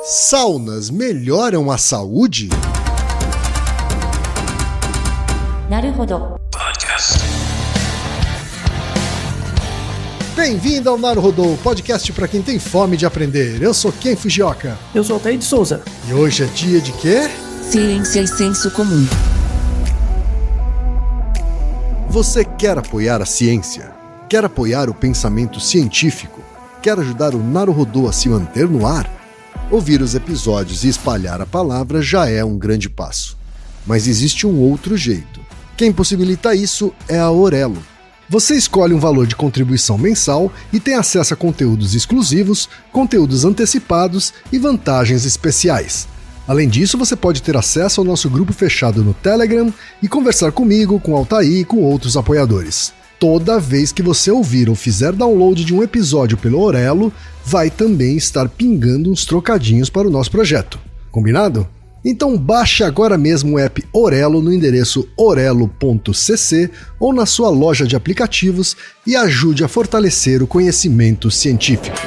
Saunas melhoram a saúde? Naruhodo. Bem-vindo ao Naruhodo, podcast para quem tem fome de aprender. Eu sou Ken Fujioka. Eu sou Altair de Souza. E hoje é dia de quê? Ciência e senso comum. Você quer apoiar a ciência? Quer apoiar o pensamento científico? Quer ajudar o Naruhodo a se manter no ar? Ouvir os episódios e espalhar a palavra já é um grande passo. Mas existe um outro jeito. Quem possibilita isso é a Aurelo. Você escolhe um valor de contribuição mensal e tem acesso a conteúdos exclusivos, conteúdos antecipados e vantagens especiais. Além disso, você pode ter acesso ao nosso grupo fechado no Telegram e conversar comigo, com Altair e com outros apoiadores. Toda vez que você ouvir ou fizer download de um episódio pelo Aurelo, vai também estar pingando uns trocadinhos para o nosso projeto. Combinado? Então baixe agora mesmo o app Aurelo no endereço orelo.cc ou na sua loja de aplicativos e ajude a fortalecer o conhecimento científico.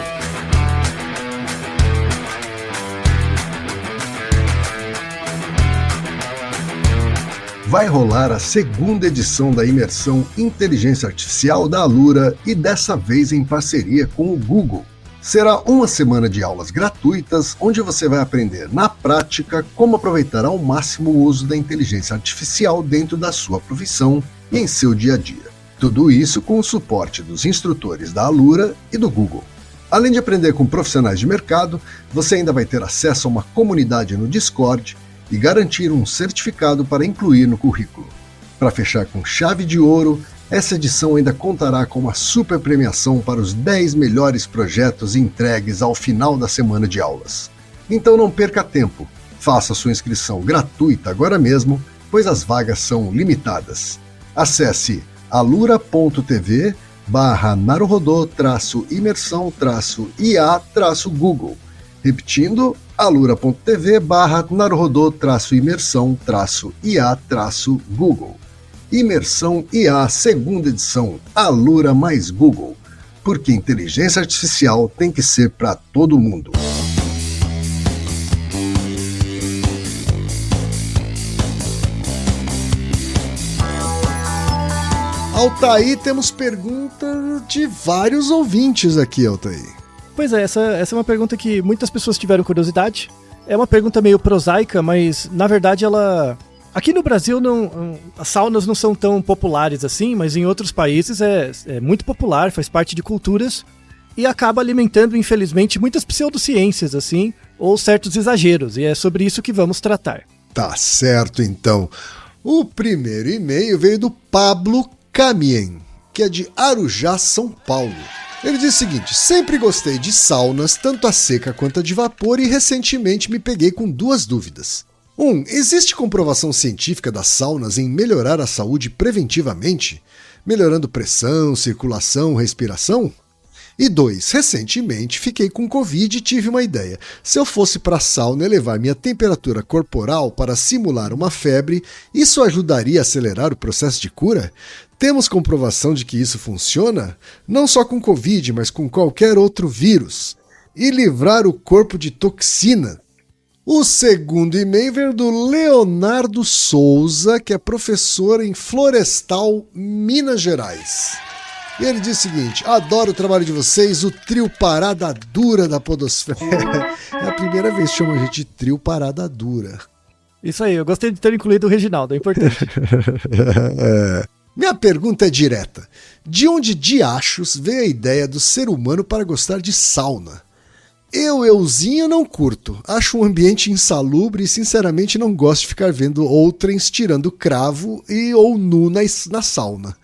Vai rolar a segunda edição da imersão Inteligência Artificial da Alura e dessa vez em parceria com o Google. Será uma semana de aulas gratuitas onde você vai aprender na prática como aproveitar ao máximo o uso da inteligência artificial dentro da sua profissão e em seu dia a dia. Tudo isso com o suporte dos instrutores da Alura e do Google. Além de aprender com profissionais de mercado, você ainda vai ter acesso a uma comunidade no Discord e garantir um certificado para incluir no currículo. Para fechar com chave de ouro, essa edição ainda contará com uma super premiação para os 10 melhores projetos entregues ao final da semana de aulas. Então não perca tempo, faça sua inscrição gratuita agora mesmo, pois as vagas são limitadas. Acesse alura.tv/naruhodo-imersão-IA-Google. Repetindo, alura.tv/naruhodo-imersão-IA-Google. Imersão IA, segunda edição, Alura mais Google. Porque inteligência artificial tem que ser para todo mundo. Altair, temos perguntas de vários ouvintes aqui, Altair. Pois é, essa é uma pergunta que muitas pessoas tiveram curiosidade. É uma pergunta meio prosaica, mas na verdade ela... Aqui no Brasil as saunas não são tão populares assim, mas em outros países é muito popular, faz parte de culturas e acaba alimentando, infelizmente, muitas pseudociências assim, ou certos exageros, e é sobre isso que vamos tratar. Tá certo, então. O primeiro e-mail veio do Pablo Camien, que é de Arujá, São Paulo. Ele diz o seguinte: sempre gostei de saunas, tanto a seca quanto a de vapor, e recentemente me peguei com duas dúvidas. 1. Existe comprovação científica das saunas em melhorar a saúde preventivamente, melhorando pressão, circulação, respiração? E 2. Recentemente fiquei com Covid e tive uma ideia. Se eu fosse para a sauna elevar minha temperatura corporal para simular uma febre, isso ajudaria a acelerar o processo de cura? Temos comprovação de que isso funciona? Não só com Covid, mas com qualquer outro vírus. E livrar o corpo de toxina? O segundo e-mail veio do Leonardo Souza, que é professor em Florestal, Minas Gerais. E ele diz o seguinte: adoro o trabalho de vocês, o trio Parada Dura da podosfera. É a primeira vez que chamam a gente de trio Parada Dura. Isso aí, eu gostei de ter incluído o Reginaldo, é importante. Minha pergunta é direta. De onde diachos veio a ideia do ser humano para gostar de sauna? Euzinho não curto, acho um ambiente insalubre e sinceramente não gosto de ficar vendo outrens tirando cravo ou nu na sauna.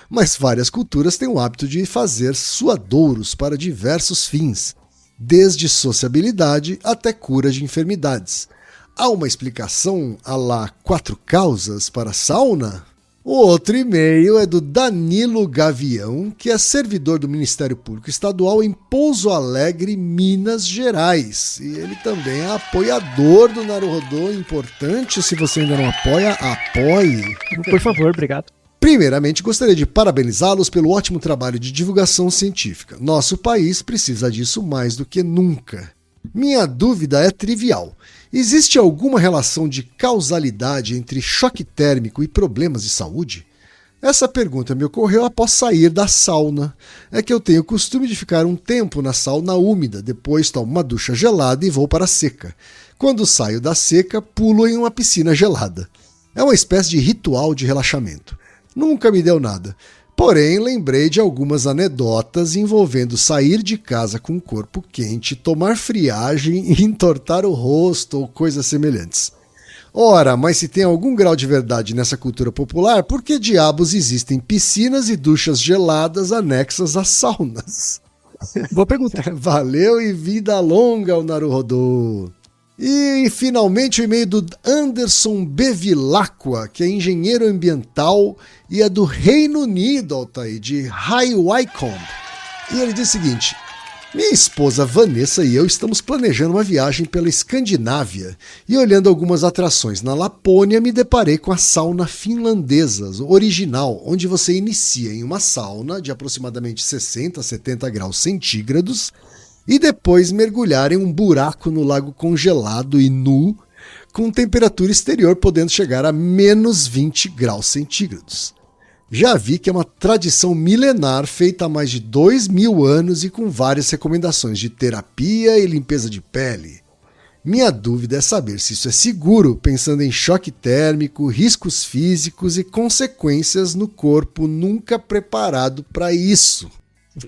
Mas várias culturas têm o hábito de fazer suadouros para diversos fins, desde sociabilidade até cura de enfermidades. Há uma explicação à la 4 causas para a sauna? O outro e-mail é do Danilo Gavião, que é servidor do Ministério Público Estadual em Pouso Alegre, Minas Gerais. E ele também é apoiador do Naruhodo. Importante, se você ainda não apoia, apoie. Por favor, obrigado. Primeiramente, gostaria de parabenizá-los pelo ótimo trabalho de divulgação científica. Nosso país precisa disso mais do que nunca. Minha dúvida é trivial. Existe alguma relação de causalidade entre choque térmico e problemas de saúde? Essa pergunta me ocorreu após sair da sauna. É que eu tenho o costume de ficar um tempo na sauna úmida, depois tomo uma ducha gelada e vou para a seca. Quando saio da seca, pulo em uma piscina gelada. É uma espécie de ritual de relaxamento. Nunca me deu nada. Porém, lembrei de algumas anedotas envolvendo sair de casa com o corpo quente, tomar friagem e entortar o rosto ou coisas semelhantes. Ora, mas se tem algum grau de verdade nessa cultura popular, por que diabos existem piscinas e duchas geladas anexas às saunas? Boa pergunta. Valeu e vida longa ao Naruhodô. E finalmente o e-mail do Anderson Bevilacqua, que é engenheiro ambiental e é do Reino Unido, Altair, de High Wycombe. E ele diz o seguinte: minha esposa Vanessa e eu estamos planejando uma viagem pela Escandinávia e olhando algumas atrações na Lapônia me deparei com a sauna finlandesa original, onde você inicia em uma sauna de aproximadamente 60 a 70 graus centígrados e depois mergulhar em um buraco no lago congelado e nu, com temperatura exterior podendo chegar a menos 20 graus centígrados. Já vi que é uma tradição milenar feita há mais de 2.000 anos e com várias recomendações de terapia e limpeza de pele. Minha dúvida é saber se isso é seguro, pensando em choque térmico, riscos físicos e consequências no corpo nunca preparado para isso.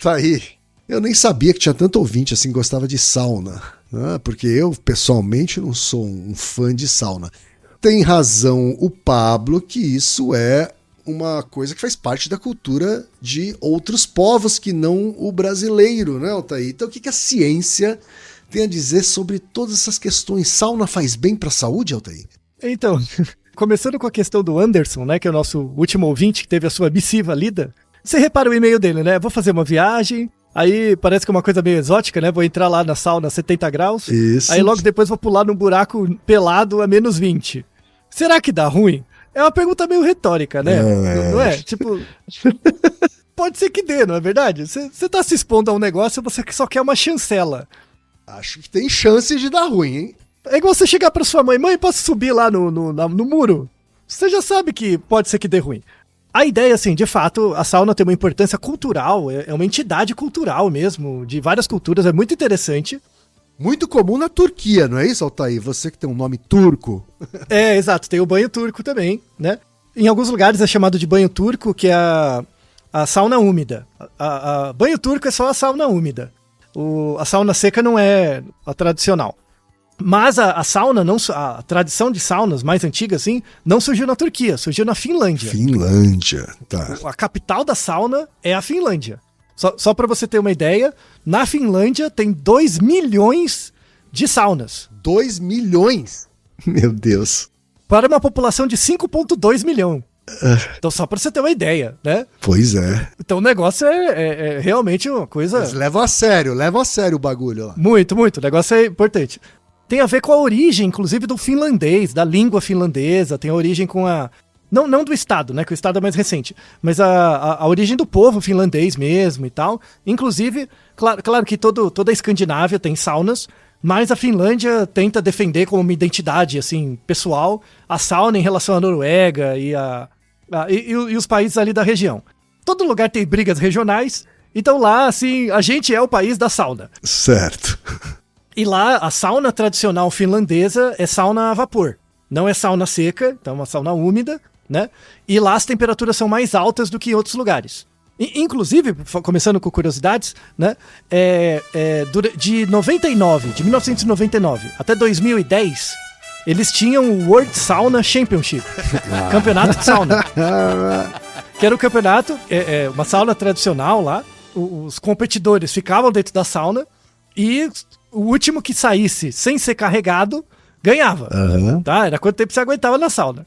Tá aí. Eu nem sabia que tinha tanto ouvinte assim que gostava de sauna, né? Porque eu, pessoalmente, não sou um fã de sauna. Tem razão o Pablo que isso é uma coisa que faz parte da cultura de outros povos que não o brasileiro, né, Altair? Então o que a ciência tem a dizer sobre todas essas questões? Sauna faz bem para a saúde, Altair? Então, começando com a questão do Anderson, né, que é o nosso último ouvinte que teve a sua missiva lida, você repara o e-mail dele, né? Vou fazer uma viagem, aí parece que é uma coisa meio exótica, né? Vou entrar lá na sauna a 70 graus, isso. Aí logo depois vou pular num buraco pelado a menos 20. Será que dá ruim? É uma pergunta meio retórica, né? Não é? Tipo, pode ser que dê, não é verdade? Você tá se expondo a um negócio e você só quer uma chancela. Acho que tem chance de dar ruim, hein? É igual você chegar pra sua mãe, posso subir lá no muro? Você já sabe que pode ser que dê ruim. A ideia, assim, de fato, a sauna tem uma importância cultural, é uma entidade cultural mesmo, de várias culturas, é muito interessante. Muito comum na Turquia, não é isso, Altair? Você que tem um nome turco. É, exato, tem o banho turco também, né? Em alguns lugares é chamado de banho turco, que é a sauna úmida. A banho turco é só a sauna úmida. A sauna seca não é a tradicional. Mas a sauna, a tradição de saunas mais antiga, assim, não surgiu na Turquia, surgiu na Finlândia. Finlândia, tá. A capital da sauna é a Finlândia. Só para você ter uma ideia, na Finlândia tem 2 milhões de saunas. 2 milhões? Meu Deus. Para uma população de 5,2 milhão. Então só para você ter uma ideia, né? Pois é. Então o negócio é realmente uma coisa... Mas leva a sério o bagulho lá. Muito, muito. O negócio é importante. Tem a ver com a origem, inclusive, do finlandês, da língua finlandesa. Tem a origem com a... Não do Estado, né? Que o Estado é mais recente. Mas a origem do povo finlandês mesmo e tal. Inclusive, claro que toda a Escandinávia tem saunas, mas a Finlândia tenta defender como uma identidade, assim, pessoal, a sauna em relação à Noruega e os países ali da região. Todo lugar tem brigas regionais, então lá, assim, a gente é o país da sauna. Certo. E lá, a sauna tradicional finlandesa é sauna a vapor. Não é sauna seca, então é uma sauna úmida, né? E lá as temperaturas são mais altas do que em outros lugares. Inclusive, começando com curiosidades, né? De 1999 até 2010, eles tinham o World Sauna Championship, campeonato de sauna. Que era um campeonato, uma sauna tradicional lá. Os competidores ficavam dentro da sauna e o último que saísse sem ser carregado ganhava. Tá? Era quanto tempo você aguentava na sauna.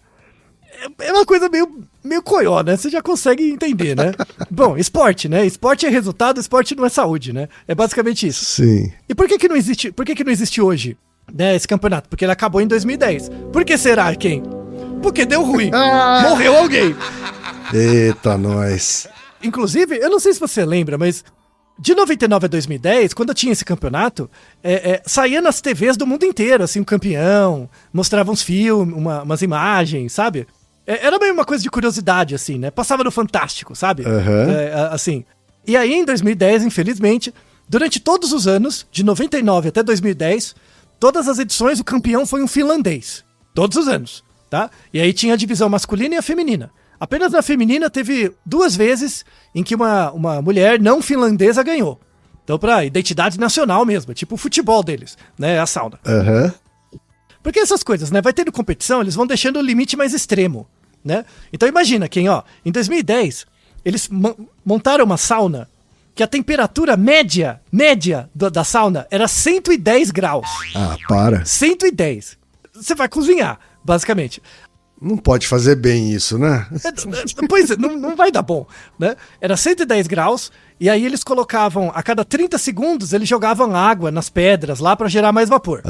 É uma coisa meio coió, né? Você já consegue entender, né? Bom, esporte, né? Esporte é resultado, esporte não é saúde, né? É basicamente isso. Sim. E por que não existe hoje, né, esse campeonato? Porque ele acabou em 2010. Por que será, quem? Porque deu ruim. Morreu alguém. Eita, nós. Inclusive, eu não sei se você lembra, mas de 99 a 2010, quando tinha esse campeonato, saía nas TVs do mundo inteiro, assim, o campeão, mostrava uns filmes, umas imagens, sabe? Era meio uma coisa de curiosidade, assim, né? Passava no Fantástico, sabe? Assim. E aí, em 2010, infelizmente, durante todos os anos, de 99 até 2010, todas as edições, o campeão foi um finlandês. Todos os anos, tá? E aí tinha a divisão masculina e a feminina. Apenas na feminina teve 2 vezes em que uma mulher não finlandesa ganhou. Então, pra identidade nacional mesmo, tipo o futebol deles, né? A sauna. Porque essas coisas, né? Vai tendo competição, eles vão deixando o limite mais extremo, né? Então imagina quem, em 2010, eles montaram uma sauna que a temperatura média da sauna era 110 graus. Ah, para. 110. Você vai cozinhar, basicamente. Não pode fazer bem isso, né? Pois é, não vai dar bom, né? Era 110 graus, e aí eles colocavam, a cada 30 segundos, eles jogavam água nas pedras lá pra gerar mais vapor.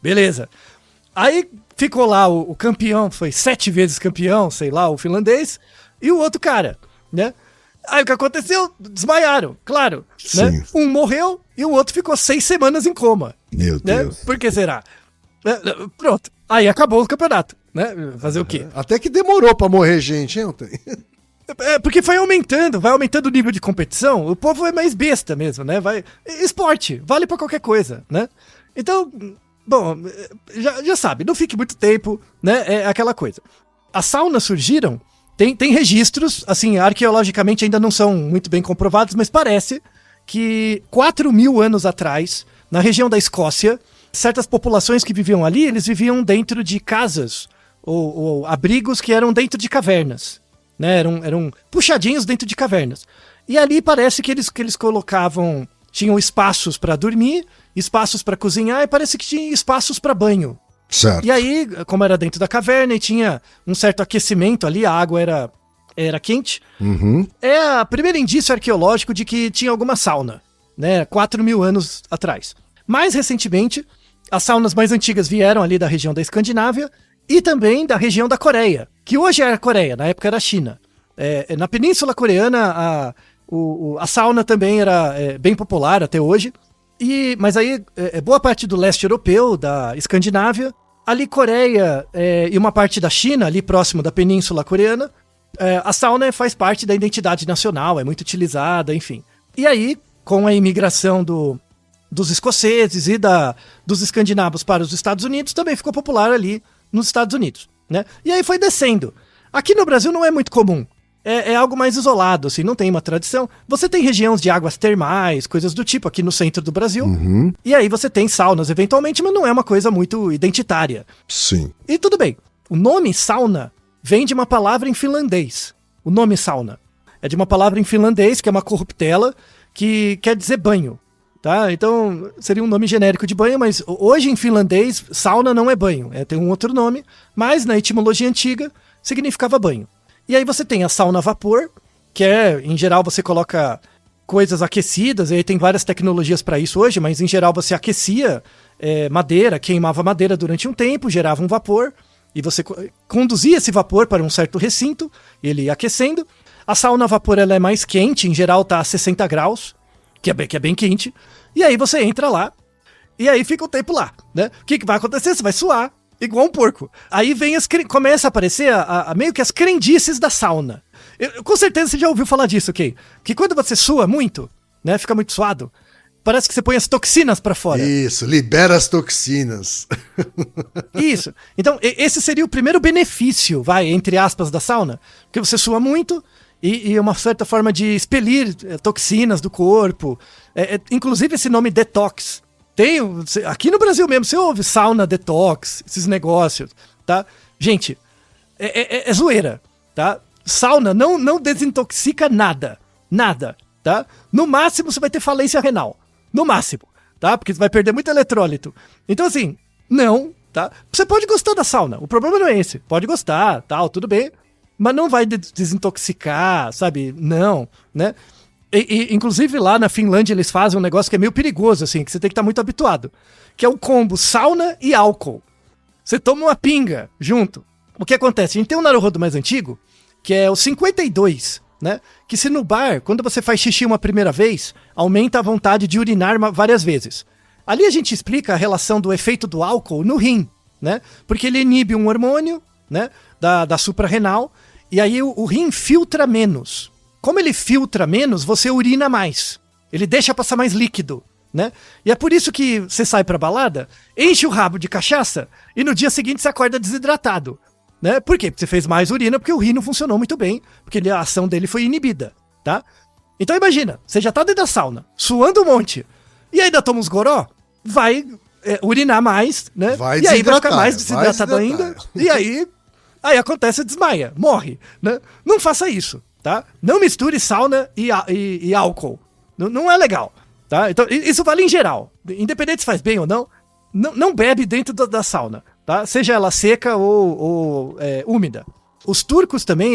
Beleza. Aí ficou lá o campeão, foi 7 vezes campeão, sei lá, o finlandês, e o outro cara, né? Aí o que aconteceu? Desmaiaram, claro. Né? Um morreu e o outro ficou 6 semanas em coma. Meu Deus. Né? Por que será? Pronto. Aí acabou o campeonato, né? Fazer o quê? Até que demorou pra morrer gente, hein, ontem? Porque vai aumentando o nível de competição, o povo é mais besta mesmo, né? Esporte, vale pra qualquer coisa, né? Então, bom, já sabe, não fique muito tempo, né? É aquela coisa. As saunas surgiram, tem registros, assim, arqueologicamente ainda não são muito bem comprovados, mas parece que 4.000 anos atrás, na região da Escócia, certas populações que viviam ali, eles viviam dentro de casas ou abrigos que eram dentro de cavernas, né? Eram puxadinhos dentro de cavernas. E ali parece que eles colocavam, tinham espaços para dormir, espaços para cozinhar e parece que tinha espaços para banho. Certo. E aí, como era dentro da caverna e tinha um certo aquecimento ali, a água era quente, é o primeiro indício arqueológico de que tinha alguma sauna, né? 4.000 anos atrás. Mais recentemente, as saunas mais antigas vieram ali da região da Escandinávia e também da região da Coreia, que hoje é a Coreia, na época era a China. Na Península Coreana, a sauna também era bem popular até hoje. Mas aí, boa parte do leste europeu, da Escandinávia, ali Coreia e uma parte da China, ali próximo da Península Coreana, a sauna faz parte da identidade nacional, é muito utilizada, enfim. E aí, com a imigração dos escoceses e dos escandinavos para os Estados Unidos, também ficou popular ali nos Estados Unidos, né? E aí foi descendo. Aqui no Brasil não é muito comum. É algo mais isolado, assim, não tem uma tradição. Você tem regiões de águas termais, coisas do tipo aqui no centro do Brasil. E aí você tem saunas eventualmente, mas não é uma coisa muito identitária. Sim. E tudo bem. O nome sauna vem de uma palavra em finlandês. O nome sauna é de uma palavra em finlandês, que é uma corruptela, que quer dizer banho. Tá? Então, seria um nome genérico de banho, mas hoje em finlandês, sauna não é banho. Tem um outro nome, mas na etimologia antiga, significava banho. E aí você tem a sauna a vapor, que em geral, você coloca coisas aquecidas, e aí tem várias tecnologias para isso hoje, mas em geral você aquecia madeira, queimava madeira durante um tempo, gerava um vapor, e você conduzia esse vapor para um certo recinto, ele ia aquecendo. A sauna a vapor ela é mais quente, em geral está a 60 graus, que é bem quente, e aí você entra lá, e aí fica o tempo lá, né? O que vai acontecer? Você vai suar, igual um porco. Aí começa a aparecer meio que as crendices da sauna. Com certeza você já ouviu falar disso, ok? Que quando você sua muito, né, fica muito suado, parece que você põe as toxinas pra fora. Isso, libera as toxinas. Isso. Então, esse seria o primeiro benefício, entre aspas, da sauna. Porque você sua muito e uma certa forma de expelir toxinas do corpo. Inclusive esse nome detox. Aqui no Brasil mesmo, você ouve sauna detox, esses negócios, tá? Gente, é zoeira, tá? Sauna não desintoxica nada, tá? No máximo você vai ter falência renal, no máximo, tá? Porque você vai perder muito eletrólito. Então assim, não, tá? Você pode gostar da sauna, o problema não é esse, pode gostar, tal, tudo bem, mas não vai desintoxicar, sabe? Não, né? Inclusive lá na Finlândia eles fazem um negócio que é meio perigoso, assim, que você tem que estar muito habituado, que é o combo sauna e álcool. Você toma uma pinga junto. O que acontece? A gente tem um Naruhodo mais antigo, que é o 52, né? Que se no bar, quando você faz xixi uma primeira vez, aumenta a vontade de urinar várias vezes. Ali a gente explica a relação do efeito do álcool no rim, né? Porque ele inibe um hormônio, né? Da suprarrenal, e aí o rim filtra menos. Como ele filtra menos, você urina mais. Ele deixa passar mais líquido, né? E é por isso que você sai pra balada, enche o rabo de cachaça e no dia seguinte você acorda desidratado, né? Por quê? Porque você fez mais urina, porque o rim não funcionou muito bem, porque a ação dele foi inibida, tá? Então imagina, você já tá dentro da sauna, suando um monte, e ainda toma uns goró, vai urinar mais, né? E aí vai ficar mais desidratado ainda, e aí acontece, desmaia, morre, né? Não faça isso, tá? Não misture sauna e álcool, não é legal, tá? Então isso vale em geral, independente se faz bem ou não, não bebe dentro da sauna, tá? Seja ela seca ou úmida. Os turcos também,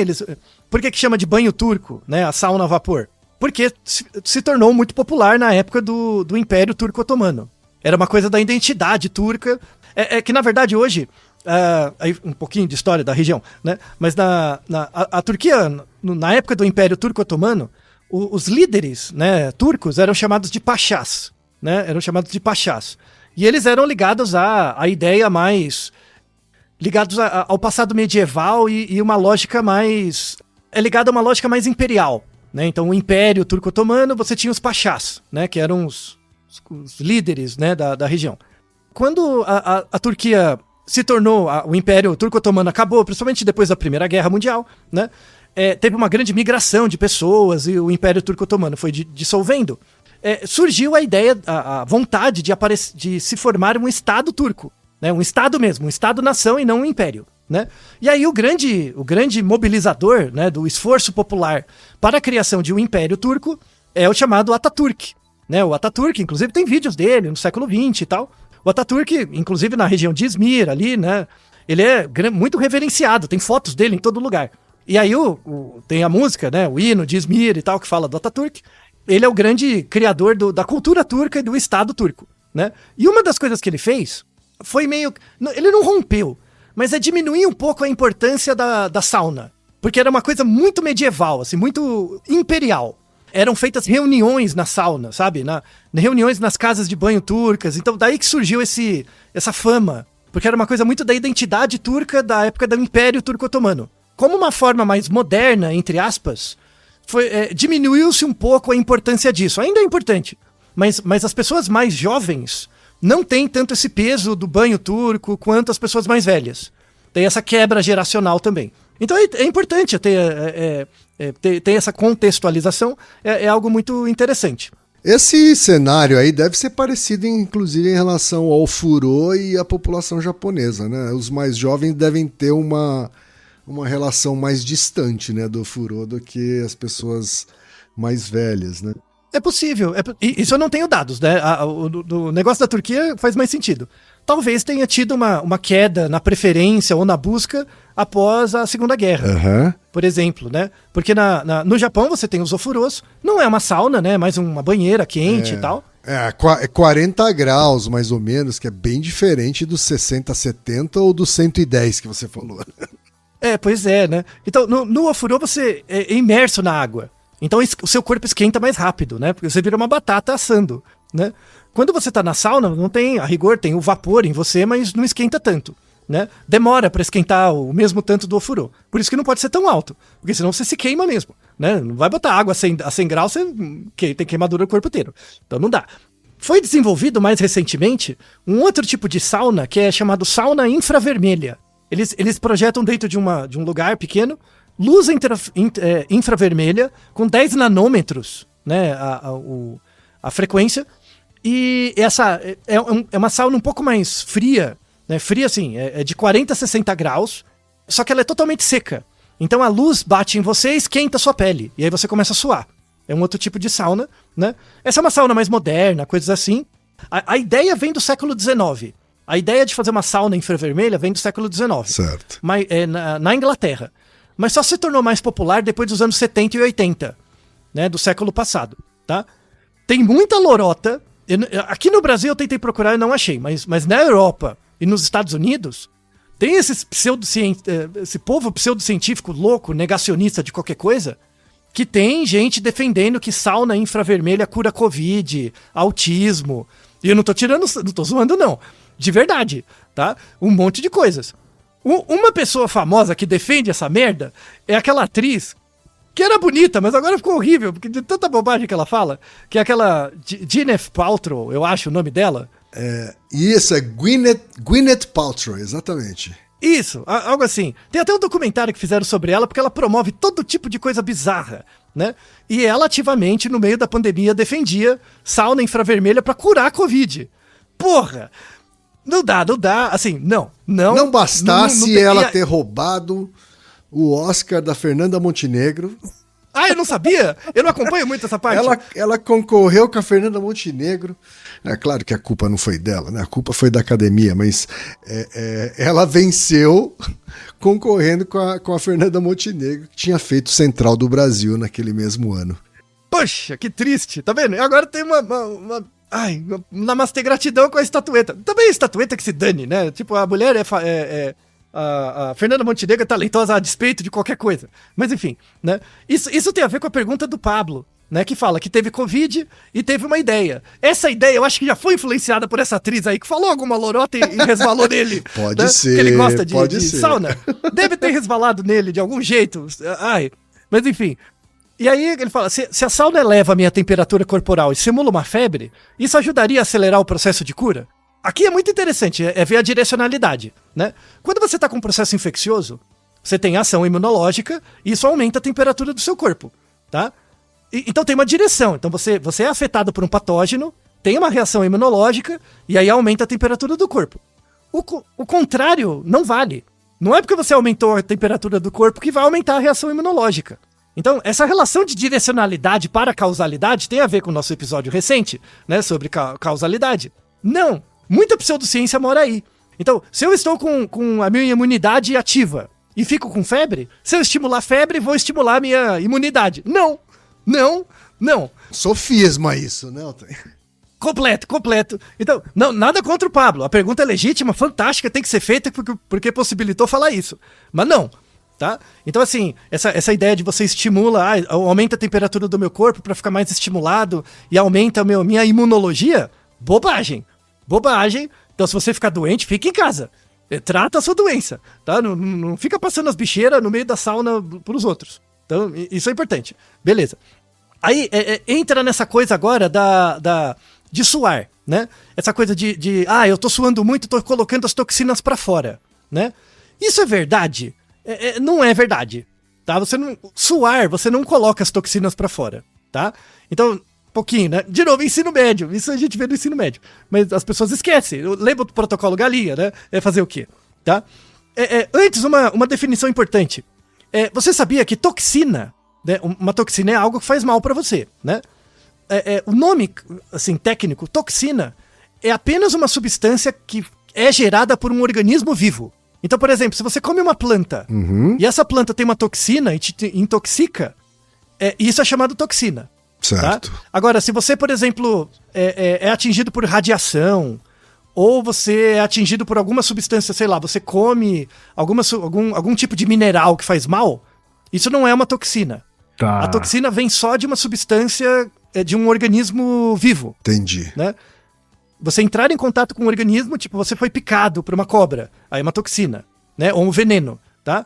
por que chama de banho turco, né? A sauna a vapor? Porque se tornou muito popular na época do Império Turco-Otomano. Era uma coisa da identidade turca. É que, na verdade, hoje, aí um pouquinho de história da região, né? Mas a Turquia, na época do Império Turco-Otomano, os líderes, né, turcos eram chamados de pachás, né? Eram chamados de pachás. E eles eram ligados à ideia mais... ligados ao passado medieval e uma lógica mais... é ligado a uma lógica mais imperial, né? Então, o Império Turco-Otomano, você tinha os pachás, né? Que eram os líderes, né, da região. Quando a Turquia se tornou... o Império Turco-Otomano acabou, principalmente depois da Primeira Guerra Mundial, né? Teve uma grande migração de pessoas e o Império Turco-Otomano foi dissolvendo. Surgiu a ideia, a vontade de se formar um Estado turco, né? Um Estado mesmo, um Estado-nação e não um império, né? E aí o grande mobilizador, né, do esforço popular para a criação de um Império Turco é o chamado Atatürk, né? O Atatürk, inclusive, tem vídeos dele no século XX e tal. O Atatürk, inclusive na região de Izmir, ali, né? Ele é muito reverenciado, tem fotos dele em todo lugar. E aí tem a música, né? O hino de Izmir e tal, que fala do Atatürk. Ele é o grande criador da cultura turca e do Estado turco, né? E uma das coisas que ele fez foi meio... ele não rompeu, mas diminuir um pouco a importância da sauna. Porque era uma coisa muito medieval, assim, muito imperial. Eram feitas reuniões na sauna, sabe? Reuniões nas casas de banho turcas. Então daí que surgiu essa fama. Porque era uma coisa muito da identidade turca da época do Império Turco-Otomano. Como uma forma mais moderna, entre aspas, diminuiu-se um pouco a importância disso. Ainda é importante, mas as pessoas mais jovens não têm tanto esse peso do banho turco quanto as pessoas mais velhas. Tem essa quebra geracional também. Então é importante ter essa contextualização, é algo muito interessante. Esse cenário aí deve ser parecido, inclusive, em relação ao furô e à população japonesa, né? Os mais jovens devem ter uma relação mais distante, né, do furô do que as pessoas mais velhas, né? É possível. Isso eu não tenho dados, né? O negócio da Turquia faz mais sentido. Talvez tenha tido uma queda na preferência ou na busca após a Segunda Guerra, por exemplo, né? Porque no Japão você tem os ofurôs, não é uma sauna, né? É mais uma banheira quente e tal. É 40 graus, mais ou menos, que é bem diferente dos 60, 70 ou dos 110 que você falou. Pois é, né? Então, no ofurô você é imerso na água. Então o seu corpo esquenta mais rápido, né? Porque você vira uma batata assando, né? Quando você tá na sauna, não tem, a rigor, tem o vapor em você, mas não esquenta tanto, né? Demora para esquentar o mesmo tanto do ofurô. Por isso que não pode ser tão alto, porque senão você se queima mesmo, né? Não vai botar água a 100 graus, você tem queimadura no corpo inteiro. Então não dá. Foi desenvolvido mais recentemente um outro tipo de sauna que é chamado sauna infravermelha. Eles projetam dentro de um lugar pequeno, luz infravermelha com 10 nanômetros, né, a frequência, e essa é uma sauna um pouco mais fria, né, fria assim, é de 40 a 60 graus, só que ela é totalmente seca. Então a luz bate em você e esquenta a sua pele, e aí você começa a suar. É um outro tipo de sauna, né? Essa é uma sauna mais moderna, coisas assim. A ideia vem do século XIX. A ideia de fazer uma sauna infravermelha vem do século XIX. Certo. Mas, na Inglaterra. Mas só se tornou mais popular depois dos anos 70 e 80, né, do século passado, tá? Tem muita lorota. Aqui no Brasil eu tentei procurar e não achei, mas na Europa e nos Estados Unidos tem esse povo pseudocientífico louco, negacionista de qualquer coisa, que tem gente defendendo que sauna infravermelha cura Covid, autismo. E eu não tô zoando não. De verdade, tá? Um monte de coisas. Uma pessoa famosa que defende essa merda é aquela atriz que era bonita, mas agora ficou horrível, porque de tanta bobagem que ela fala, que é aquela Gwyneth Paltrow, eu acho o nome dela. Isso, é Gwyneth Paltrow, exatamente. Isso, algo assim. Tem até um documentário que fizeram sobre ela, porque ela promove todo tipo de coisa bizarra, né? E ela ativamente, no meio da pandemia, defendia sauna infravermelha pra curar a Covid. Porra! Não dá, assim, não. Não bastasse ela ter roubado o Oscar da Fernanda Montenegro. Ah, eu não sabia? Eu não acompanho muito essa parte. Ela concorreu com a Fernanda Montenegro. É claro que a culpa não foi dela, né? A culpa foi da academia, mas ela venceu concorrendo com a Fernanda Montenegro, que tinha feito Central do Brasil naquele mesmo ano. Poxa, que triste, tá vendo? E agora tem uma namastê gratidão com a estatueta. Também a estatueta que se dane, né? Tipo, a mulher a Fernanda Montenegro é talentosa a despeito de qualquer coisa. Mas enfim, né? Isso tem a ver com a pergunta do Pablo, né? Que fala que teve Covid e teve uma ideia. Essa ideia eu acho que já foi influenciada por essa atriz aí que falou alguma lorota e resvalou nele. Pode né? ser. Porque ele gosta de ser. sauna. Deve ter resvalado nele de algum jeito. Mas enfim. E aí ele fala, se a sauna eleva a minha temperatura corporal e simula uma febre, isso ajudaria a acelerar o processo de cura? Aqui é muito interessante, é ver a direcionalidade, né? Quando você está com um processo infeccioso, você tem ação imunológica e isso aumenta a temperatura do seu corpo, tá? Então tem uma direção, então você é afetado por um patógeno, tem uma reação imunológica e aí aumenta a temperatura do corpo. O contrário não vale. Não é porque você aumentou a temperatura do corpo que vai aumentar a reação imunológica. Então, essa relação de direcionalidade para causalidade tem a ver com o nosso episódio recente, né, sobre causalidade. Não! Muita pseudociência mora aí. Então, se eu estou com a minha imunidade ativa e fico com febre, se eu estimular a febre, vou estimular a minha imunidade. Não! Sofisma isso, né? Completo. Então, não, nada contra o Pablo. A pergunta é legítima, fantástica, tem que ser feita porque possibilitou falar isso. Mas não, tá? Então, assim, essa ideia de você estimula, aumenta a temperatura do meu corpo para ficar mais estimulado e aumenta a minha imunologia, bobagem. Então, se você ficar doente, fica em casa. Trata a sua doença, tá? Não fica passando as bicheiras no meio da sauna pros outros. Então, isso é importante. Beleza. Aí, entra nessa coisa agora de suar, né? Essa coisa eu tô suando muito, tô colocando as toxinas pra fora, né? Isso é verdade? Não é verdade, tá? Suar, você não coloca as toxinas pra fora, tá? Então, pouquinho, né? De novo, ensino médio. Isso a gente vê no ensino médio. Mas as pessoas esquecem. Lembra do protocolo Galinha, né? É fazer o quê? Tá? Antes, uma definição importante. Você sabia que toxina, né? Uma toxina é algo que faz mal pra você, né? O nome, assim, técnico, toxina, é apenas uma substância que é gerada por um organismo vivo. Então, por exemplo, se você come uma planta e essa planta tem uma toxina e te intoxica, isso é chamado toxina. Certo. Tá? Agora, se você, por exemplo, é atingido por radiação, ou você é atingido por alguma substância, sei lá, você come algum tipo de mineral que faz mal, isso não é uma toxina. Tá. A toxina vem só de uma substância de um organismo vivo. Entendi. Né? Você entrar em contato com um organismo, tipo, você foi picado por uma cobra, aí é uma toxina, né? Ou um veneno, tá?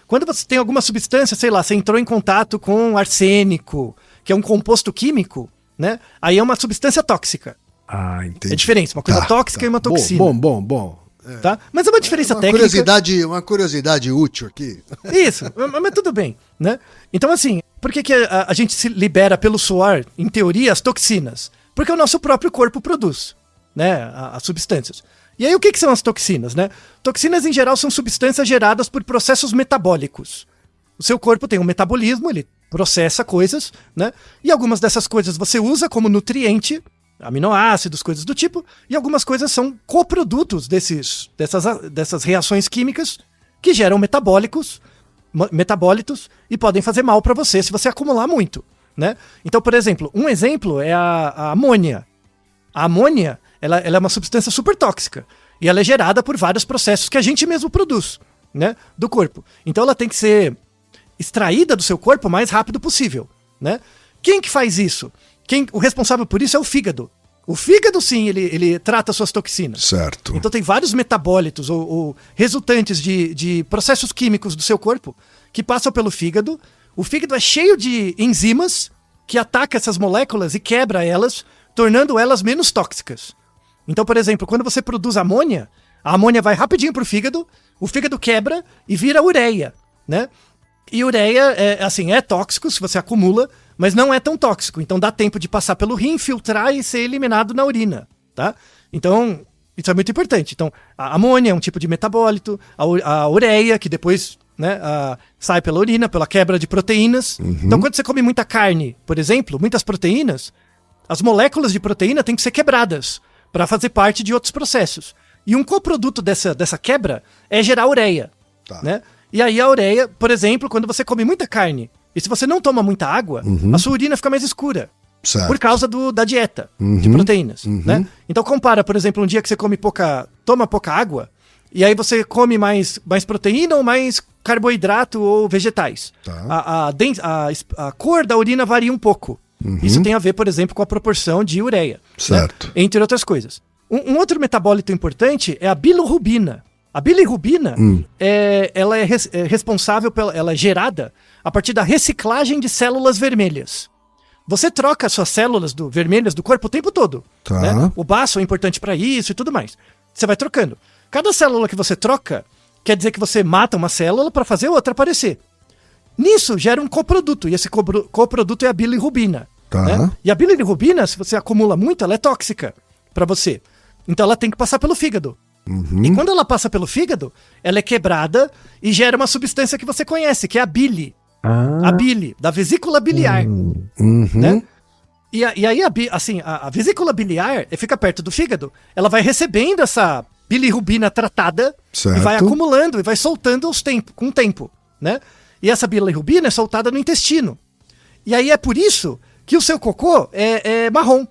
Quando você tem alguma substância, sei lá, você entrou em contato com arsênico, que é um composto químico, né? Aí é uma substância tóxica. Ah, entendi. É diferente, uma coisa tóxica e uma toxina. Bom. Tá? Mas é uma diferença técnica. Uma curiosidade útil aqui. Isso, mas tudo bem, né? Então, assim, por que a gente se libera pelo suor, em teoria, as toxinas? Porque o nosso próprio corpo produz, né, as substâncias. E aí, o que são as toxinas, né? Toxinas, em geral, são substâncias geradas por processos metabólicos. O seu corpo tem um metabolismo, ele processa coisas, né? E algumas dessas coisas você usa como nutriente, aminoácidos, coisas do tipo, e algumas coisas são coprodutos dessas reações químicas que geram metabólitos e podem fazer mal para você se você acumular muito, né? Então, por exemplo, um exemplo é a amônia. A amônia, ela é uma substância super tóxica e ela é gerada por vários processos que a gente mesmo produz, né, do corpo. Então ela tem que ser extraída do seu corpo o mais rápido possível, né? Quem que faz isso? O responsável por isso é o fígado. O fígado, sim, ele trata suas toxinas. Certo. Então tem vários metabólitos ou resultantes de processos químicos do seu corpo que passam pelo fígado. O fígado é cheio de enzimas que atacam essas moléculas e quebra elas, tornando elas menos tóxicas. Então, por exemplo, quando você produz amônia, a amônia vai rapidinho pro fígado, o fígado quebra e vira ureia, né? E ureia é tóxico se você acumula, mas não é tão tóxico. Então dá tempo de passar pelo rim, filtrar e ser eliminado na urina, tá? Então, isso é muito importante. Então, a amônia é um tipo de metabólito, a ureia, que depois, né, sai pela urina, pela quebra de proteínas. Então, quando você come muita carne, por exemplo, muitas proteínas, as moléculas de proteína têm que ser quebradas para fazer parte de outros processos. E um coproduto dessa quebra é gerar ureia, né? E aí a ureia, por exemplo, quando você come muita carne, e se você não toma muita água, a sua urina fica mais escura. Certo. Por causa da dieta de proteínas, né? Então compara, por exemplo, um dia que você toma pouca água, e aí você come mais proteína ou mais carboidrato ou vegetais. Tá. A cor da urina varia um pouco. Isso tem a ver, por exemplo, com a proporção de ureia. Certo. Né? Entre outras coisas. Um outro metabólito importante é a bilirrubina. A bilirrubina ela é responsável ela é gerada a partir da reciclagem de células vermelhas. Você troca suas células vermelhas do corpo o tempo todo. Tá. Né? O baço é importante para isso e tudo mais. Você vai trocando. Cada célula que você troca quer dizer que você mata uma célula para fazer outra aparecer. Nisso gera um coproduto, e esse coproduto é a bilirrubina. Tá. Né? E a bilirrubina, se você acumula muito, ela é tóxica para você. Então ela tem que passar pelo fígado. E quando ela passa pelo fígado, ela é quebrada e gera uma substância que você conhece, que é a bile. A bile, da vesícula biliar. Né? E aí, a vesícula biliar fica perto do fígado, ela vai recebendo essa bilirrubina tratada, certo, e vai acumulando e vai soltando com o tempo. Né? E essa bilirrubina é soltada no intestino. E aí é por isso que o seu cocô é marrom.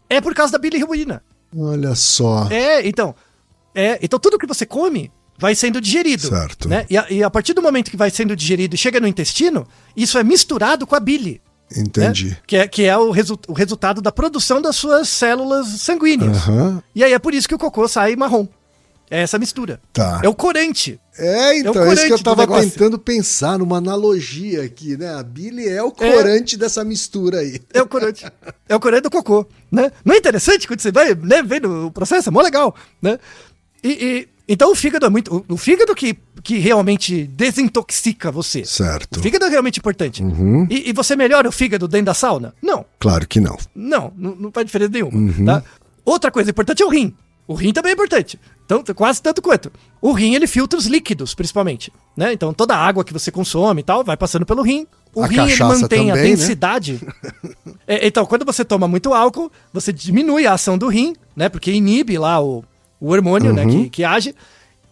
É por causa da bilirrubina. Olha só. Então tudo que você come vai sendo digerido. Certo. Né? E a partir do momento que vai sendo digerido e chega no intestino, isso é misturado com a bile. Entendi. Né? Que é o resultado da produção das suas células sanguíneas. E aí é por isso que o cocô sai marrom. É essa mistura. Tá. É o corante. Então, é isso que eu tava tentando pensar numa analogia aqui, né? A bile é o corante dessa mistura aí. É o corante. É o corante do cocô, né? Não é interessante quando você vai, né, vendo o processo? É mó legal, né? Então o fígado é muito... O fígado que realmente desintoxica você. Certo. O fígado é realmente importante. E você melhora o fígado dentro da sauna? Não. Claro que não. Não faz diferença nenhuma. Tá? Outra coisa importante é o rim. O rim também é importante. Então, quase tanto quanto. O rim, ele filtra os líquidos, principalmente. Né? Então, toda a água que você consome e tal, vai passando pelo rim. O rim, ele mantém também, a densidade. Né? Então, quando você toma muito álcool, você diminui a ação do rim, né? Porque inibe lá o hormônio, né? Que age.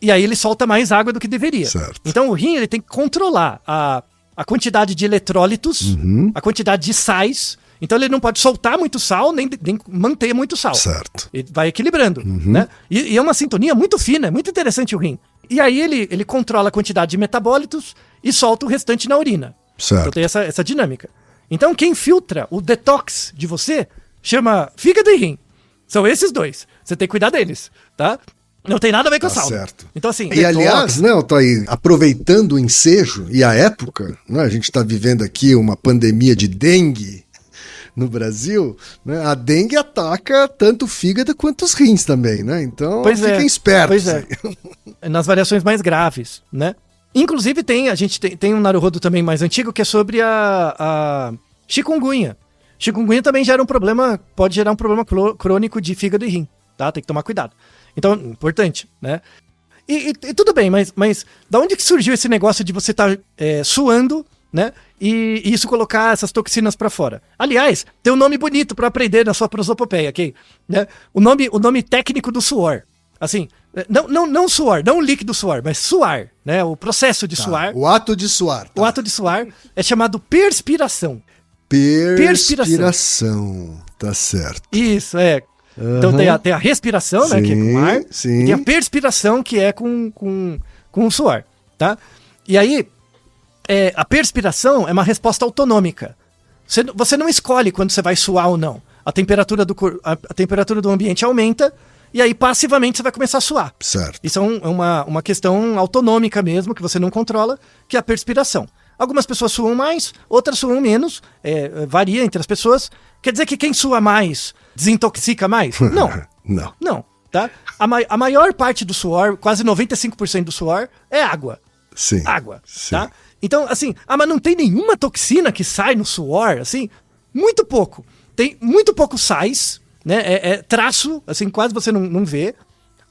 E aí ele solta mais água do que deveria. Certo. Então, o rim, ele tem que controlar a quantidade de eletrólitos, a quantidade de sais. Então ele não pode soltar muito sal, nem manter muito sal. Certo. Ele vai equilibrando, né? E é uma sintonia muito fina, é muito interessante o rim. E aí ele controla a quantidade de metabólitos e solta o restante na urina. Certo. Então tem essa dinâmica. Então quem filtra o detox de você chama fígado e rim. São esses dois. Você tem que cuidar deles, tá? Não tem nada a ver com a sauna. Certo. Então, assim, e aliás, né, eu tô aí aproveitando o ensejo e a época, né, a gente está vivendo aqui uma pandemia de dengue no Brasil, né? A dengue ataca tanto o fígado quanto os rins também, né? Então, fiquem espertos. Pois é. Nas variações mais graves, né? Inclusive, a gente tem um Naruhodo também mais antigo que é sobre a chikungunya. Chikungunya também pode gerar um problema crônico de fígado e rim, tá? Tem que tomar cuidado. Então, importante, né? E tudo bem, mas da onde que surgiu esse negócio de você estar suando, né? E isso colocar essas toxinas pra fora? Aliás, tem um nome bonito pra aprender na sua prosopopeia, ok? Né? O nome técnico do suor. Assim, não suor, não o líquido suor, mas suar, né? O processo de suar. O ato de suar. O ato de suar é chamado perspiração. Perspiração. Tá certo. Isso, Então tem a respiração, né? Que é com ar. Sim. E tem a perspiração, que é com o suor, tá? E aí, a perspiração é uma resposta autonômica. Você não escolhe quando você vai suar ou não. A temperatura do ambiente aumenta e aí passivamente você vai começar a suar. Certo. Isso é uma questão autonômica mesmo, que você não controla, que é a perspiração. Algumas pessoas suam mais, outras suam menos, varia entre as pessoas. Quer dizer que quem sua mais desintoxica mais? Não. Não, tá? A maior parte do suor, quase 95% do suor, é água. Sim. Água, Sim. tá? Então, assim, mas não tem nenhuma toxina que sai no suor, assim, muito pouco. Tem muito poucos sais, né? Traço, assim, quase você não vê.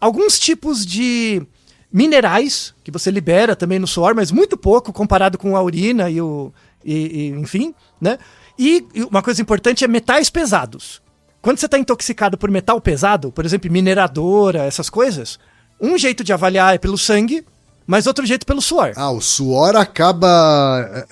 Alguns tipos de minerais que você libera também no suor, mas muito pouco comparado com a urina enfim, né? E uma coisa importante é metais pesados. Quando você está intoxicado por metal pesado, por exemplo, mineradora, essas coisas, um jeito de avaliar é pelo sangue, mas outro jeito pelo suor. O suor acaba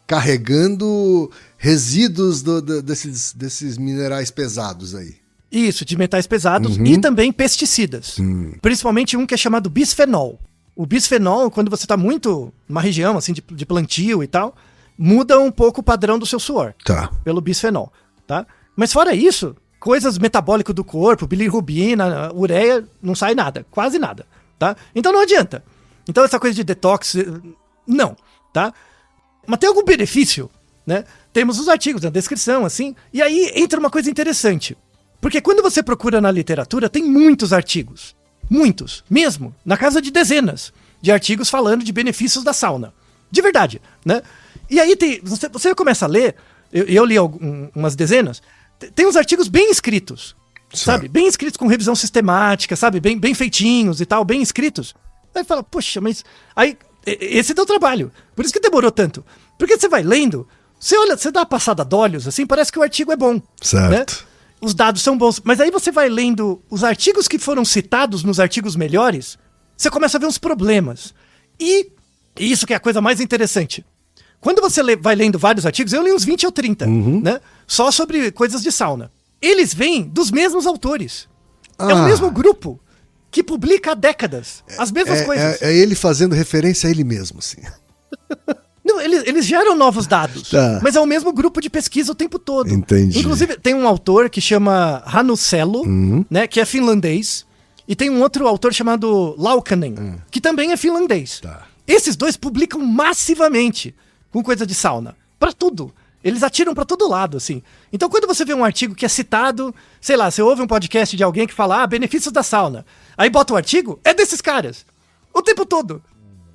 carregando resíduos desses minerais pesados aí. Isso, de metais pesados e também pesticidas. Principalmente um que é chamado bisfenol. O bisfenol, quando você está muito numa região assim, de plantio e tal, muda um pouco o padrão do seu suor. Tá. Pelo bisfenol, tá? Mas fora isso, coisas metabólicas do corpo, bilirrubina, ureia, não sai nada, quase nada, tá? Então não adianta. Então essa coisa de detox, não, tá? Mas tem algum benefício, né? Temos os artigos na descrição, assim, e aí entra uma coisa interessante. Porque quando você procura na literatura, tem muitos artigos. Muitos, mesmo, na casa de dezenas de artigos falando de benefícios da sauna. De verdade, né? E aí você começa a ler, eu li umas dezenas, tem uns artigos bem escritos, sabe? Bem escritos com revisão sistemática, sabe? Bem feitinhos e tal, bem escritos. Aí fala, poxa, mas... Aí, esse deu trabalho. Por isso que demorou tanto. Porque você vai lendo, você dá uma passada de olhos, assim, parece que o artigo é bom. Certo. Né? Os dados são bons. Mas aí você vai lendo os artigos que foram citados nos artigos melhores, você começa a ver uns problemas. E isso que é a coisa mais interessante. Quando você vai lendo vários artigos, eu li uns 20 ou 30, né? Só sobre coisas de sauna. Eles vêm dos mesmos autores. É o mesmo grupo que publica há décadas as mesmas coisas. É ele fazendo referência a ele mesmo, assim. Não, eles geram novos dados, mas é o mesmo grupo de pesquisa o tempo todo. Entendi. Inclusive, tem um autor que chama Hanuselo, né, que é finlandês, e tem um outro autor chamado Laukkanen, que também é finlandês. Esses dois publicam massivamente com coisa de sauna, pra tudo. Eles atiram pra todo lado, assim. Então, quando você vê um artigo que é citado, sei lá, você ouve um podcast de alguém que fala, benefícios da sauna, aí bota o artigo, é desses caras. O tempo todo.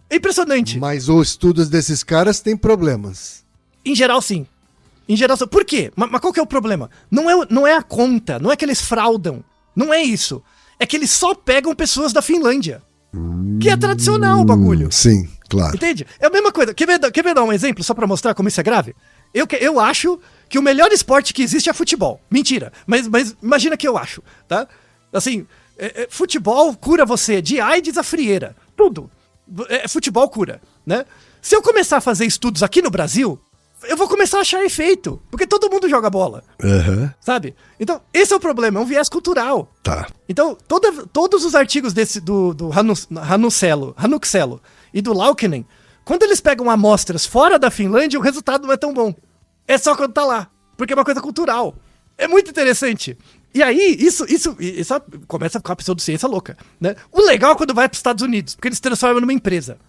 É impressionante. Mas os estudos desses caras têm problemas. Em geral, sim. Em geral, sim. Por quê? Mas qual que é o problema? Não é a conta, não é que eles fraudam. Não é isso. É que eles só pegam pessoas da Finlândia. Que é tradicional o bagulho. Sim, claro. Entende? É a mesma coisa. Quer ver dar um exemplo só pra mostrar como isso é grave? Eu acho que o melhor esporte que existe é futebol. Mentira. Mas imagina que eu acho, tá? Assim, futebol cura você de AIDS a frieira. Tudo. Futebol cura, né? Se eu começar a fazer estudos aqui no Brasil, eu vou começar a achar efeito, porque todo mundo joga bola, sabe? Então, esse é o problema, é um viés cultural. Tá. Então, todos os artigos do Hanuselo e do Laukkanen, quando eles pegam amostras fora da Finlândia, o resultado não é tão bom. É só quando tá lá, porque é uma coisa cultural. É muito interessante. E aí, isso começa a ficar uma pseudociência louca, né? O legal é quando vai para os Estados Unidos, porque eles se transformam numa empresa.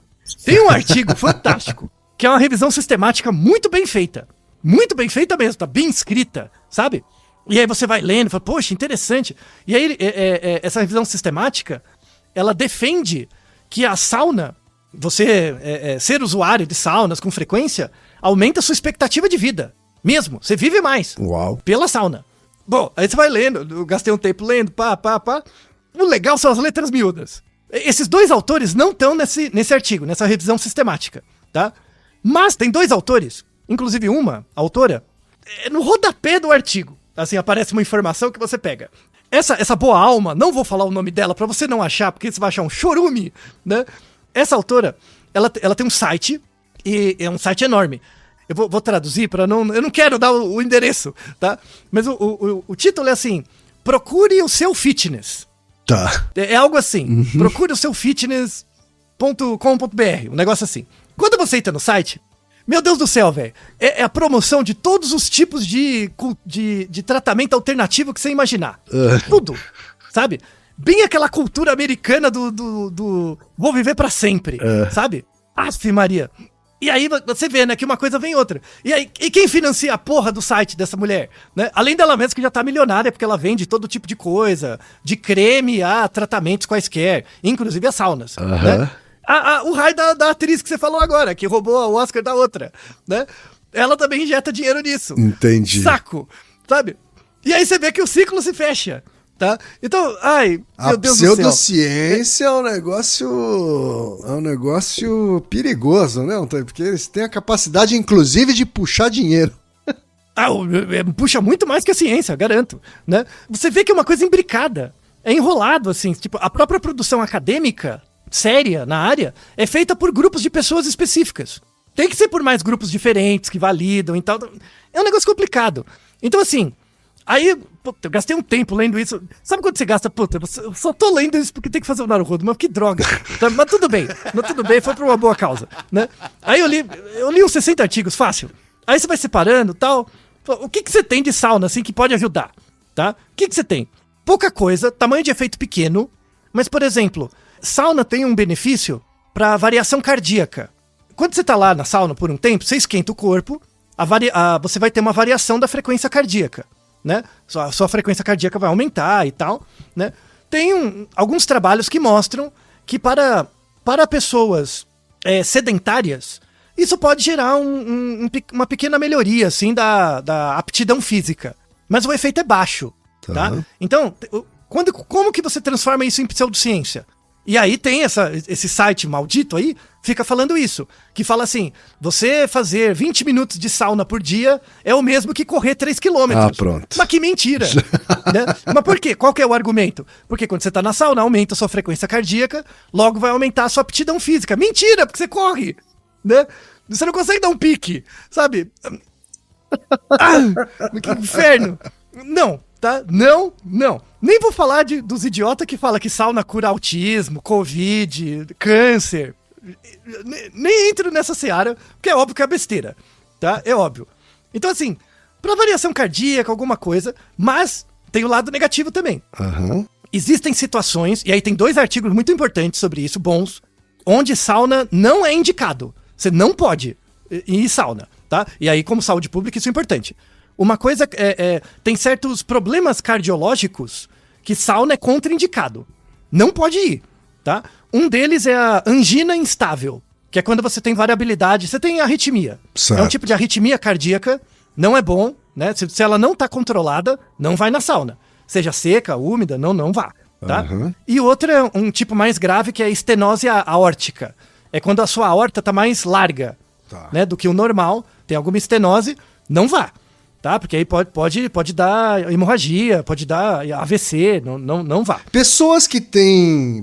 Tem um artigo fantástico, que é uma revisão sistemática muito bem feita. Muito bem feita mesmo, tá bem escrita, sabe? E aí você vai lendo e fala, poxa, interessante. E aí, essa revisão sistemática, ela defende que a sauna, você ser usuário de saunas com frequência, aumenta a sua expectativa de vida. Mesmo, você vive mais. Uau. Pela sauna. Bom, aí você vai lendo, eu gastei um tempo lendo, pá. O legal são as letras miúdas. Esses dois autores não estão nesse artigo, nessa revisão sistemática, tá? Mas tem dois autores, inclusive uma autora, no rodapé do artigo, assim, aparece uma informação que você pega. Essa boa alma, não vou falar o nome dela pra você não achar, porque você vai achar um chorume, né? Essa autora, ela tem um site, e é um site enorme. Eu vou traduzir para não... Eu não quero dar o endereço, tá? Mas o título é assim, procure o seu fitness. Tá. É algo assim, procure o seu fitness.com.br, um negócio assim. Quando você entra no site, meu Deus do céu, velho, é a promoção de todos os tipos de tratamento alternativo que você imaginar. Tudo, sabe? Bem aquela cultura americana do vou viver pra sempre, sabe? Aff, Maria. E aí você vê, né, que uma coisa vem outra. E quem financia a porra do site dessa mulher? Né? Além dela mesma que já tá milionária, porque ela vende todo tipo de coisa, de creme a tratamentos quaisquer, inclusive as saunas. Né? O raio da atriz que você falou agora, que roubou o Oscar da outra, né? Ela também injeta dinheiro nisso. Entendi. Saco, sabe? E aí você vê que o ciclo se fecha. Tá? Então, meu Deus do céu. A pseudociência é um negócio perigoso, né? Porque eles têm a capacidade, inclusive, de puxar dinheiro. Puxa muito mais que a ciência, garanto. Né? Você vê que é uma coisa imbricada. É enrolado, assim. Tipo, a própria produção acadêmica, séria, na área, é feita por grupos de pessoas específicas. Tem que ser por mais grupos diferentes, que validam e tal. É um negócio complicado. Então, assim... Aí, puta, eu gastei um tempo lendo isso. Sabe quando você gasta? Puta, eu só tô lendo isso porque tem que fazer o Naruhodo, mas que droga. Mas tudo bem, foi por uma boa causa, né? Aí eu li uns 60 artigos, fácil. Aí você vai separando e tal. O que você tem de sauna, assim, que pode ajudar, tá? O que você tem? Pouca coisa, tamanho de efeito pequeno, mas, por exemplo, sauna tem um benefício pra variação cardíaca. Quando você tá lá na sauna por um tempo, você esquenta o corpo, você vai ter uma variação da frequência cardíaca. Né? Sua frequência cardíaca vai aumentar e tal, né? Tem alguns trabalhos que mostram que para pessoas sedentárias, isso pode gerar uma pequena melhoria assim, da aptidão física. Mas o efeito é baixo. Tá? Então, como que você transforma isso em pseudociência? E aí tem esse site maldito aí, fica falando isso. Que fala assim, você fazer 20 minutos de sauna por dia é o mesmo que correr 3 quilômetros. Pronto. Mas que mentira. Né? Mas por quê? Qual que é o argumento? Porque quando você tá na sauna, aumenta a sua frequência cardíaca, logo vai aumentar a sua aptidão física. Mentira, porque você corre. Né? Você não consegue dar um pique, sabe? Que inferno. Não. Tá? Não. Nem vou falar dos idiotas que falam que sauna cura autismo, covid, câncer. Nem entro nessa seara, porque é óbvio que é besteira. Tá? É óbvio. Então, assim, pra variação cardíaca, alguma coisa, mas tem o lado negativo também. Existem situações, e aí tem 2 artigos muito importantes sobre isso, bons, onde sauna não é indicado. Você não pode ir em sauna, tá? E aí, como saúde pública, isso é importante. Uma coisa tem certos problemas cardiológicos que sauna é contraindicado. Não pode ir, tá? Um deles é a angina instável, que é quando você tem variabilidade, você tem arritmia. Certo. É um tipo de arritmia cardíaca, não é bom, né? Se ela não tá controlada, não vai na sauna. Seja seca, úmida, não vá, tá? E outro é um tipo mais grave, que é a estenose aórtica. É quando a sua aorta tá mais larga, né, do que o normal, tem alguma estenose, não vá. Tá? Porque aí pode dar hemorragia, pode dar AVC, não vá. Pessoas que têm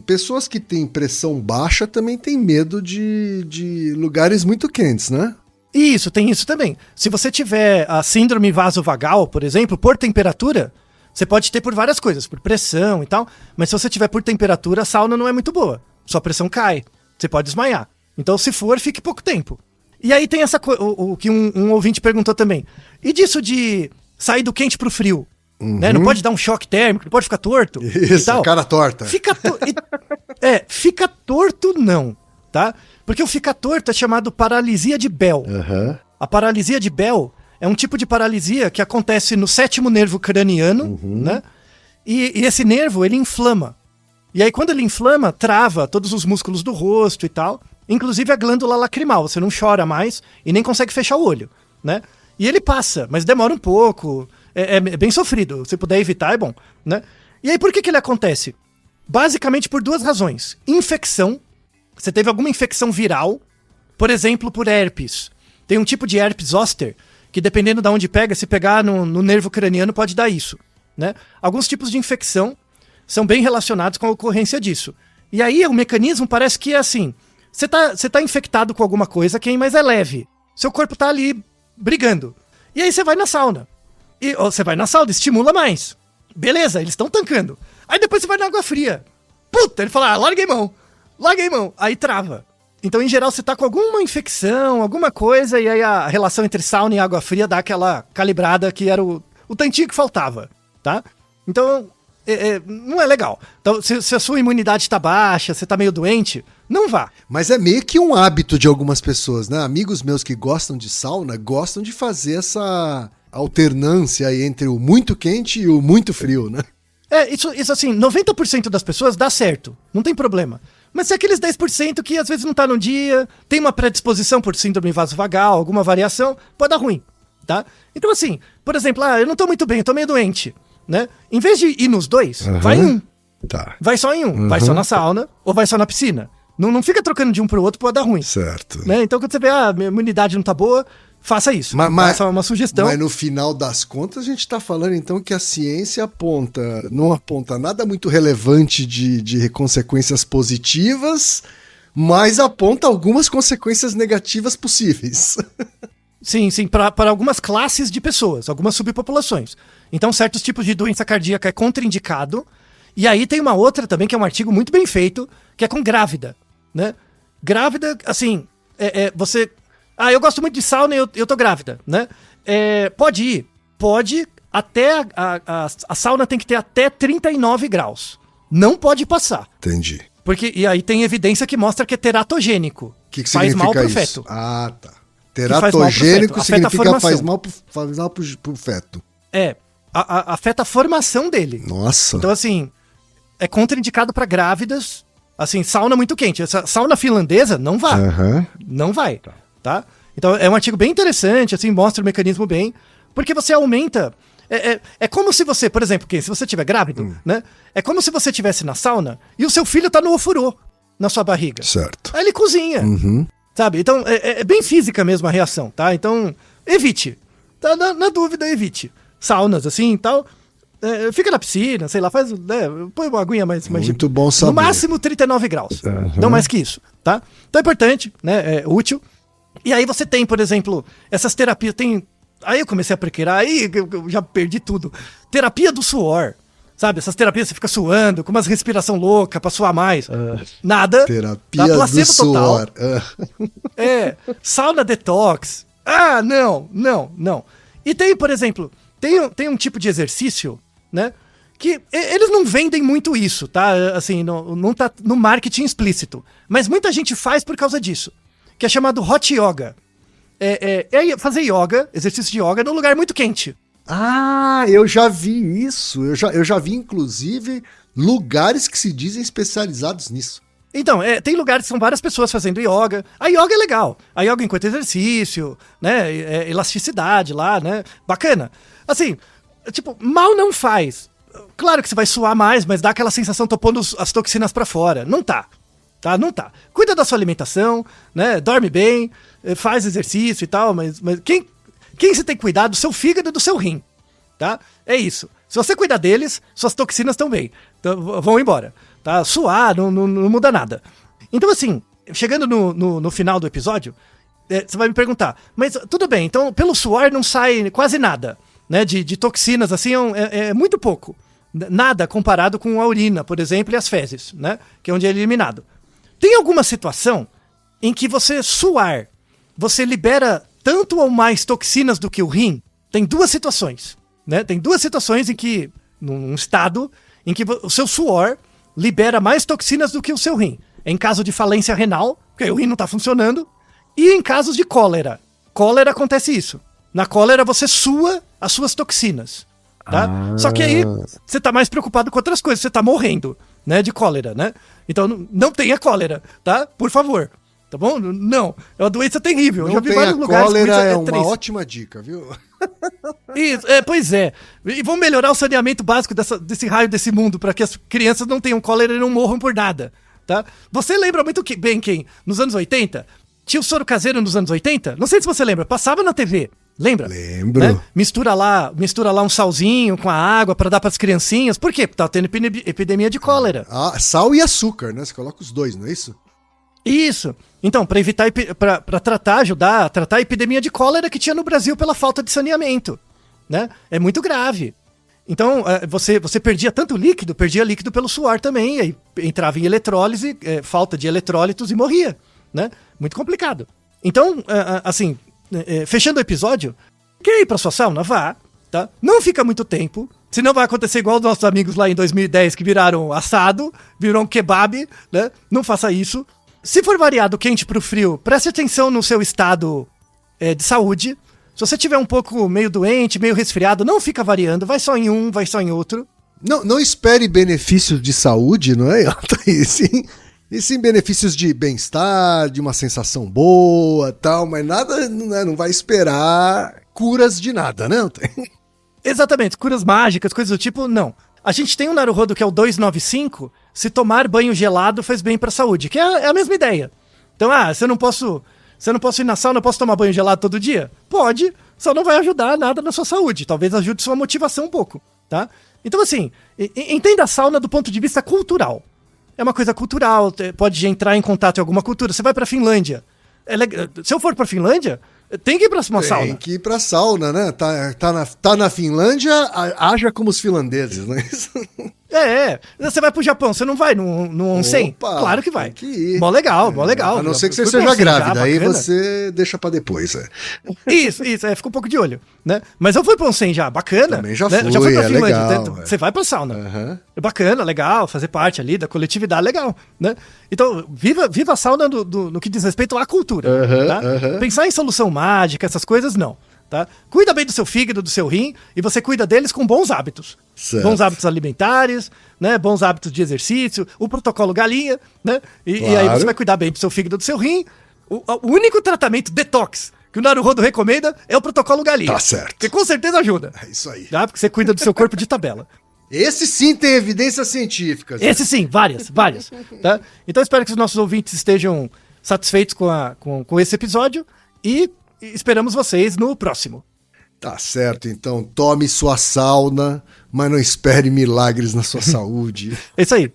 pressão baixa também têm medo de lugares muito quentes, né? Isso, tem isso também. Se você tiver a síndrome vasovagal, por exemplo, por temperatura, você pode ter por várias coisas, por pressão e tal, mas se você tiver por temperatura, a sauna não é muito boa. Sua pressão cai, você pode desmaiar. Então, se for, fique pouco tempo. E aí tem o que um ouvinte perguntou também. E disso de sair do quente pro frio? Né? Não pode dar um choque térmico, não pode ficar torto? Isso, e tal. Cara torta. Fica torto não, tá? Porque o ficar torto é chamado paralisia de Bell. A paralisia de Bell é um tipo de paralisia que acontece no 7º nervo craniano, né? E esse nervo, ele inflama. E aí quando ele inflama, trava todos os músculos do rosto e tal. Inclusive a glândula lacrimal, você não chora mais e nem consegue fechar o olho, né? E ele passa, mas demora um pouco, é bem sofrido, se puder evitar é bom, né? E aí por que ele acontece? Basicamente por 2 razões. Infecção, você teve alguma infecção viral, por exemplo, por herpes. Tem um tipo de herpes zoster, que dependendo de onde pega, se pegar no nervo craniano pode dar isso, né? Alguns tipos de infecção são bem relacionados com a ocorrência disso. E aí o mecanismo parece que é assim... Você tá infectado com alguma coisa, mas é leve. Seu corpo tá ali brigando. E aí você vai na sauna. E você vai na sauna, estimula mais. Beleza, eles estão tancando. Aí depois você vai na água fria. Puta, ele fala, larguei mão. Aí trava. Então, em geral, você tá com alguma infecção, alguma coisa, e aí a relação entre sauna e água fria dá aquela calibrada que era o tantinho que faltava, tá? Então, não é legal. Então, se a sua imunidade tá baixa, você tá meio doente, não vá. Mas é meio que um hábito de algumas pessoas, né? Amigos meus que gostam de sauna gostam de fazer essa alternância aí entre o muito quente e o muito frio, né? Isso assim, 90% das pessoas dá certo, não tem problema. Mas é aqueles 10% que às vezes não tá no dia, tem uma predisposição por síndrome vasovagal, alguma variação, pode dar ruim, tá? Então assim, por exemplo, eu não tô muito bem, eu tô meio doente, né? Em vez de ir nos dois, vai em um. Tá. Vai só em um, vai só na sauna ou vai só na piscina. Não fica trocando de um pro outro, pode dar ruim. Certo. Né? Então quando você vê, minha imunidade não tá boa, faça isso. Faça uma sugestão. Mas no final das contas, a gente tá falando então que a ciência não aponta nada muito relevante de consequências positivas, mas aponta algumas consequências negativas possíveis. Sim, para algumas classes de pessoas, algumas subpopulações. Então, certos tipos de doença cardíaca é contraindicado. E aí tem uma outra também, que é um artigo muito bem feito, que é com grávida, né? Grávida, assim, você... eu gosto muito de sauna e eu tô grávida, né? Pode ir. Pode, até... A sauna tem que ter até 39 graus. Não pode passar. Entendi. E aí tem evidência que mostra que é teratogênico. O que faz mal pro isso? feto. Ah, tá. Teratogênico significa faz mal pro feto. Afeta a formação dele. Nossa. Então, assim, é contraindicado para grávidas. Assim, sauna muito quente. Essa sauna finlandesa, não vai. Não vai, tá? Então, é um artigo bem interessante, assim, mostra o mecanismo bem. Porque você aumenta... É como se você, por exemplo, se você estiver grávido, né? É como se você estivesse na sauna e o seu filho tá no ofurô na sua barriga. Certo. Aí ele cozinha. Sabe? Então, é bem física mesmo a reação, tá? Então, evite. Tá? Na dúvida, evite. Saunas, assim, e tal. Fica na piscina, sei lá, põe uma aguinha mais... Muito bom saber. No máximo 39 graus. Não mais que isso, tá? Então é importante, né? É útil. E aí você tem, por exemplo, essas terapias... Aí eu comecei a procurar, aí eu já perdi tudo. Terapia do suor. Sabe, essas terapias você fica suando, com umas respiração louca pra suar mais. Nada. Terapia do suor. Sauna detox. Não. E tem, por exemplo, tem um tipo de exercício, né? Que eles não vendem muito isso, tá? Assim, não tá no marketing explícito. Mas muita gente faz por causa disso. Que é chamado hot yoga. Fazer yoga, exercício de yoga, num lugar muito quente. Ah, eu já vi isso. Eu já vi, inclusive, lugares que se dizem especializados nisso. Então, tem lugares que são várias pessoas fazendo yoga. A yoga é legal. A yoga enquanto exercício, né? Elasticidade lá, né? Bacana. Assim, tipo, mal não faz. Claro que você vai suar mais, mas dá aquela sensação, tô pondo as toxinas pra fora. Não tá. Não tá. Cuida da sua alimentação, né? Dorme bem, faz exercício e tal, mas quem você tem que cuidar? Do seu fígado e do seu rim, tá? É isso. Se você cuidar deles, suas toxinas estão bem. Então, vão embora, tá? Suar não muda nada. Então, assim, chegando no final do episódio, você vai me perguntar, mas tudo bem, então pelo suor não sai quase nada, né? De toxinas, assim, é muito pouco. Nada comparado com a urina, por exemplo, e as fezes, né? Que é onde é eliminado. Tem alguma situação em que você suar, você libera tanto ou mais toxinas do que o rim? Tem duas situações, né? Tem duas situações em que, num estado, em que o seu suor libera mais toxinas do que o seu rim. Em caso de falência renal, porque o rim não está funcionando, e em casos de cólera. Cólera acontece isso. Na cólera você sua as suas toxinas, tá? Só que aí você tá mais preocupado com outras coisas, você tá morrendo, né, de cólera, né? Então não tenha cólera, tá? Por favor. Tá bom? Não. É uma doença terrível. Não, eu já vi vários lugares. Cólera é uma ótima dica, viu? Isso, pois é. E vamos melhorar o saneamento básico desse raio desse mundo para que as crianças não tenham cólera e não morram por nada, tá? Você lembra muito bem quem? Nos anos 80? Tinha o soro caseiro nos anos 80? Não sei se você lembra. Passava na TV. Lembra? Lembro. Né? Mistura lá um salzinho com a água para dar para as criancinhas. Por quê? Porque tá tendo epidemia de cólera. Sal e açúcar, né? Você coloca os dois, não é isso? Isso. Então, para evitar, ajudar a tratar a epidemia de cólera que tinha no Brasil pela falta de saneamento, né? É muito grave. Então, você perdia tanto líquido, perdia líquido pelo suor também, aí entrava em eletrólise, falta de eletrólitos e morria, né? Muito complicado. Então, assim, fechando o episódio, quer ir pra sua sauna? Vá, tá? Não fica muito tempo, senão vai acontecer igual os nossos amigos lá em 2010 que viraram assado, virou um kebab, né? Não faça isso. Se for variado quente pro frio, preste atenção no seu estado de saúde. Se você tiver um pouco meio doente, meio resfriado, não fica variando, vai só em um, vai só em outro. Não espere benefícios de saúde, não é? E sim benefícios de bem-estar, de uma sensação boa, tal, mas nada, não vai esperar curas de nada, né? Exatamente, curas mágicas, coisas do tipo, não. A gente tem um Naruhodo que é o 295, se tomar banho gelado faz bem pra saúde, que é a mesma ideia. Então, se eu não posso ir na sauna, eu posso tomar banho gelado todo dia? Pode, só não vai ajudar nada na sua saúde, talvez ajude sua motivação um pouco, tá? Então, assim, entenda a sauna do ponto de vista cultural. É uma coisa cultural, pode entrar em contato em alguma cultura. Você vai pra Finlândia. Se eu for pra Finlândia, tem que ir pra uma sauna. Tem que ir pra sauna, né? Tá na Finlândia, haja como os finlandeses, né? Você vai pro Japão, você não vai no onsen? Opa, claro que vai. Tem que ir. Mó legal, mó legal. A não ser que você seja grávida, aí você deixa pra depois. Isso, fica um pouco de olho, né? Mas eu fui pro onsen já, bacana. Também já né? fui, já fui pra Finlândia, legal. Você vai pra sauna. Uhum. É bacana, legal, fazer parte ali da coletividade, legal, né? Então, viva a sauna no que diz respeito à cultura, tá? Pensar em solução mágica, essas coisas, não. Tá? Cuida bem do seu fígado, do seu rim, e você cuida deles com bons hábitos. Certo. Bons hábitos alimentares, né? Bons hábitos de exercício, o protocolo galinha, né? E aí você vai cuidar bem do seu fígado, do seu rim. O único tratamento detox que o Naruhodo recomenda é o protocolo galinha. Tá certo. Que com certeza ajuda. É isso aí. Tá? Porque você cuida do seu corpo de tabela. Esse sim tem evidências científicas. Esse sim, várias. Tá? Então espero que os nossos ouvintes estejam satisfeitos com esse episódio e esperamos vocês no próximo. Tá certo, então tome sua sauna, mas não espere milagres na sua saúde. É isso aí.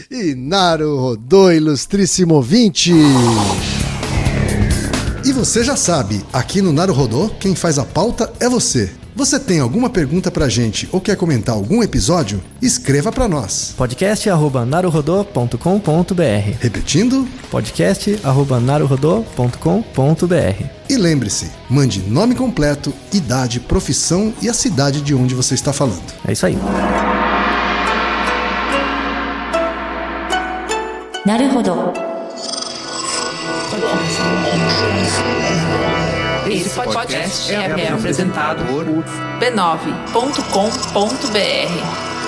E Naruhodo, ilustríssimo ouvinte! E você já sabe, aqui no Naruhodo, quem faz a pauta é você. Você tem alguma pergunta pra gente ou quer comentar algum episódio? Escreva pra nós. podcast@naruhodo.com.br. Repetindo? podcast@naruhodo.com.br. E lembre-se, mande nome completo, idade, profissão e a cidade de onde você está falando. É isso aí. Naruhodo. Esse podcast é apresentado por b9.com.br.